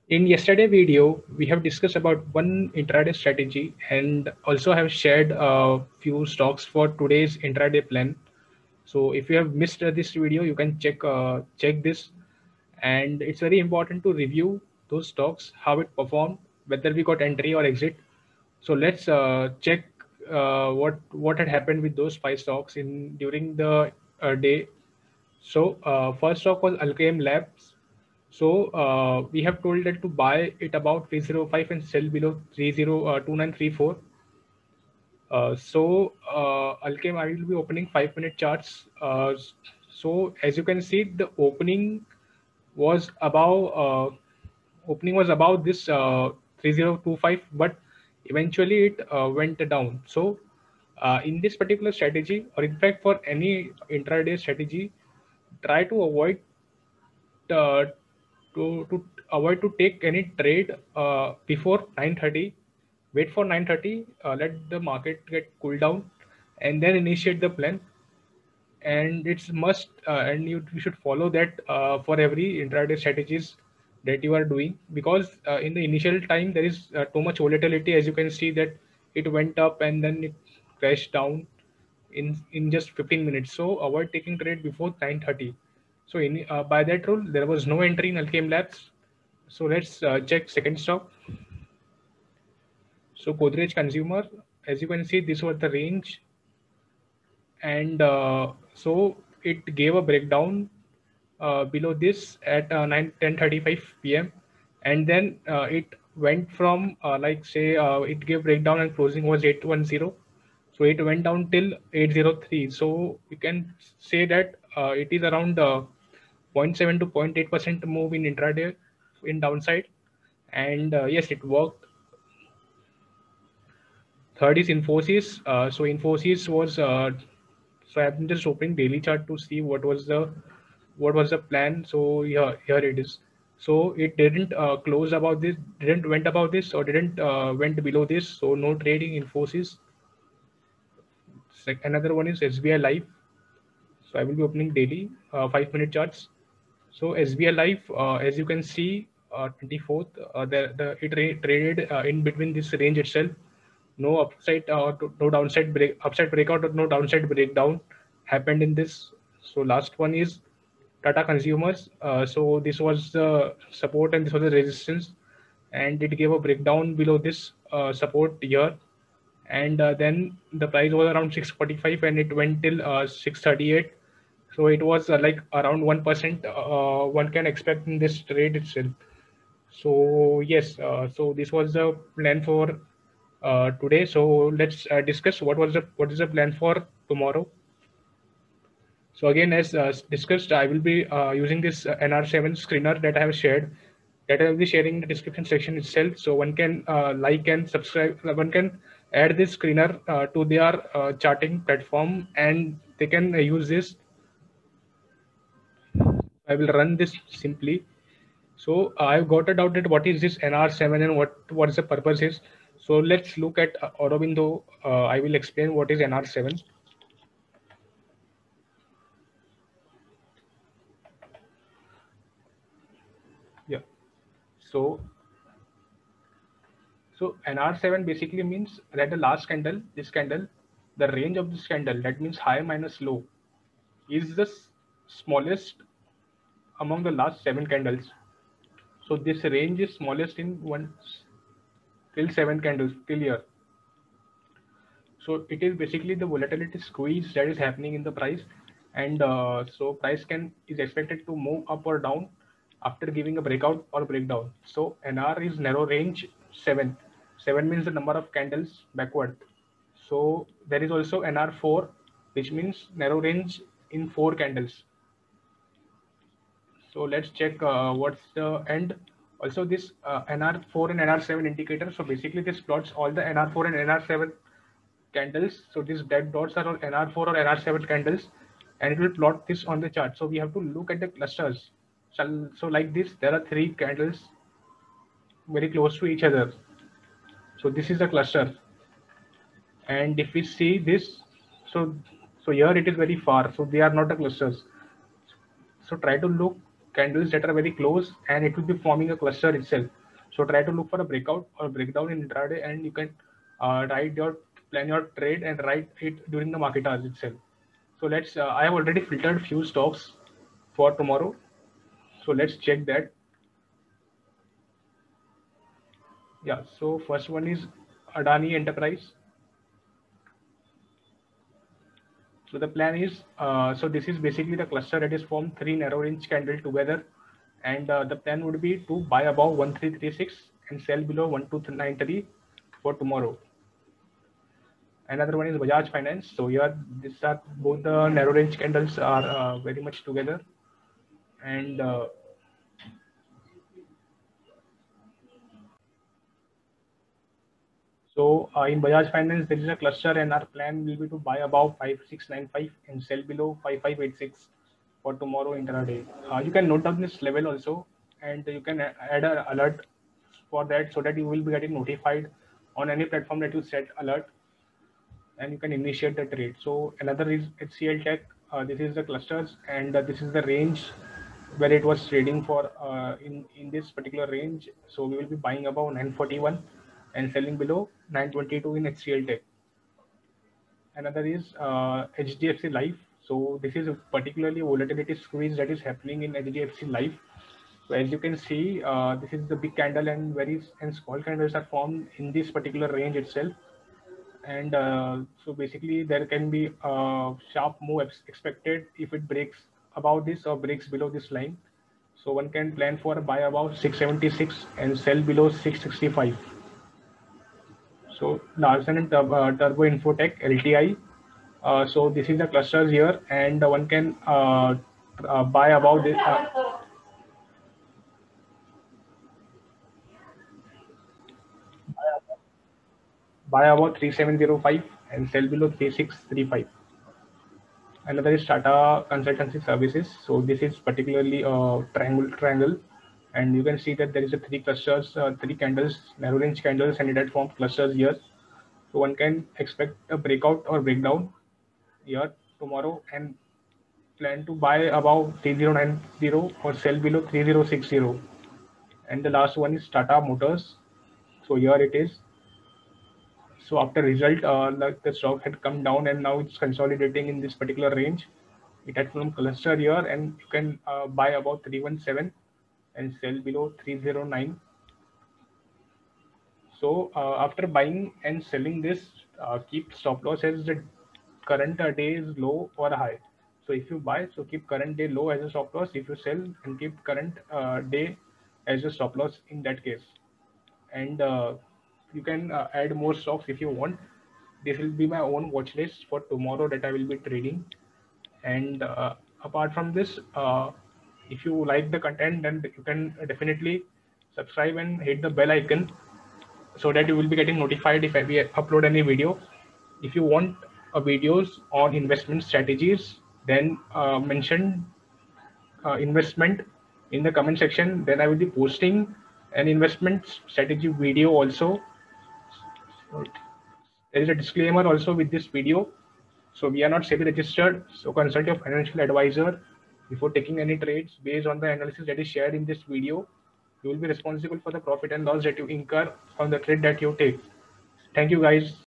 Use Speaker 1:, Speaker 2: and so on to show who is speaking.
Speaker 1: In yesterday video, we have discussed about one intraday strategy and also have shared a few stocks for today's intraday plan. So if you have missed this video, you can check this, and it's very important to review those stocks, how it performed, whether we got entry or exit. So let's check what had happened with those five stocks in during the day. So first stock was Alkem Labs. So we have told that to buy it about 305 and sell below 2934. Alkem, I will be opening 5 minute charts. So as you can see, the was above opening was about this 3025, but eventually it went down. So in this particular strategy, or in fact for any intraday strategy, try to avoid uh, to avoid to take any trade before 9:30. Wait for 9:30, let the market get cool down, and then initiate the plan. And it's must and you should follow that for every intraday strategies that you are doing, because in the initial time there is too much volatility. As you can see that it went up and then it crashed down in just 15 minutes. So avoid taking trade before 9:30. So by that rule, there was no entry in Alchem Labs. So let's check second stock. So Godrej Consumer, as you can see, this was the range, and so it gave a breakdown below this at 9 10:35 p.m. and then it went from like say it gave breakdown and closing was 810. So it went down till 803. So we can say that it is around 0.7 to 0.8% move in intraday in downside. And yes, it worked. Third is Infosys. So Infosys was so I'm just opening daily chart to see what was the plan. So here it is. So it didn't close about this, didn't went above this, or didn't went below this. So no trading Infosys. Another one is SBI Life. So I will be opening daily 5 minute charts. So SBI Life, as you can see, 24th, traded in between this range itself. No upside, no downside upside breakout or no downside breakdown happened in this. So last one is Tata Consumers. So this was the support and this was the resistance, and it gave a breakdown below this support here, and then the price was around 645 and it went till 638. So it was like around 1% one can expect in this trade itself. So yes, so this was the plan for today. So let's discuss what is the plan for tomorrow. So again, as discussed, I will be using this NR7 screener that I have shared, that I will be sharing in the description section itself. So one can like and subscribe. One can add this screener to their charting platform, and they can use this. I will run this simply. So I've got a doubt that what is this NR7 and what is the purpose is. So let's look at Aurobindo. I will explain what is NR7. Yeah. So So NR7 basically means that the last candle, this candle, the range of this candle, that means high minus low, is the smallest among the last seven candles. So this range is smallest in one till seven candles till here. So it is basically the volatility squeeze that is happening in the price, and so price can is expected to move up or down after giving a breakout or breakdown. So NR is narrow range seven. Seven means the number of candles backward. So there is also NR4, which means narrow range in four candles. So let's check what's the end. Also, this NR4 and NR7 indicator. So basically, this plots all the NR4 and NR7 candles. So these dead dots are all NR4 or NR7 candles, and it will plot this on the chart. So we have to look at the clusters. So like this, there are three candles very close to each other. So this is a cluster, and if we see this, so here it is very far. So they are not a clusters. So try to look. candles that are very close, and it will be forming a cluster itself. So try to look for a breakout or breakdown in intraday, and you can plan your trade and write it during the market hours itself. So let's. I have already filtered few stocks for tomorrow. So let's check that. Yeah. So first one is Adani Enterprise. So the plan is, so this is basically the cluster that is formed three narrow range candle together, and the plan would be to buy above 1336 and sell below 1293 for tomorrow. Another one is Bajaj Finance. So here, these are both the narrow range candles are very much together, and so in Bajaj Finance there is a cluster, and our plan will be to buy above 5695 and sell below 5586 for tomorrow intraday. You can note down this level also, and you can add an alert for that so that you will be getting notified on any platform that you set alert, and you can initiate the trade. So another is HCL Tech. This is the clusters, and this is the range where it was trading for in this particular range. So we will be buying above 941 and selling below 922 in HCL Tech. Another is HDFC Life. So this is a particularly volatility squeeze that is happening in HDFC Life. So as you can see, this is the big candle, and small candles are formed in this particular range itself. And so basically there can be a sharp move expected if it breaks above this or breaks below this line. So one can plan for a buy above 676 and sell below 665. So Larsen and Turbo Infotech LTI. So this is the clusters here, and one can buy above this. Buy about 3705 and sell below 3635. Another is Tata Consultancy Services. So this is particularly a triangle, and you can see that there is a three clusters, three candles, narrow range candles, and it had formed clusters here. So one can expect a breakout or breakdown here tomorrow, and plan to buy above 3090 or sell below 3060. And the last one is Tata Motors. So here it is. So after result, like the stock had come down, and now it's consolidating in this particular range. It had some cluster here, and you can buy about 317 and sell below 309. So after buying and selling this, keep stop loss as the current day is low or high. So if you buy, so keep current day low as a stop loss. If you sell, and keep current day as a stop loss in that case. And you can add more stocks if you want. This will be my own watch list for tomorrow that I will be trading. And apart from this, if you like the content, then you can definitely subscribe and hit the bell icon so that you will be getting notified if we upload any video. If you want videos on investment strategies, then mention investment in the comment section. Then I will be posting an investment strategy video also. There is a disclaimer also with this video. So we are not SEBI registered. So consult your financial advisor before taking any trades based on the analysis that is shared in this video. You will be responsible for the profit and loss that you incur on the trade that you take. Thank you guys.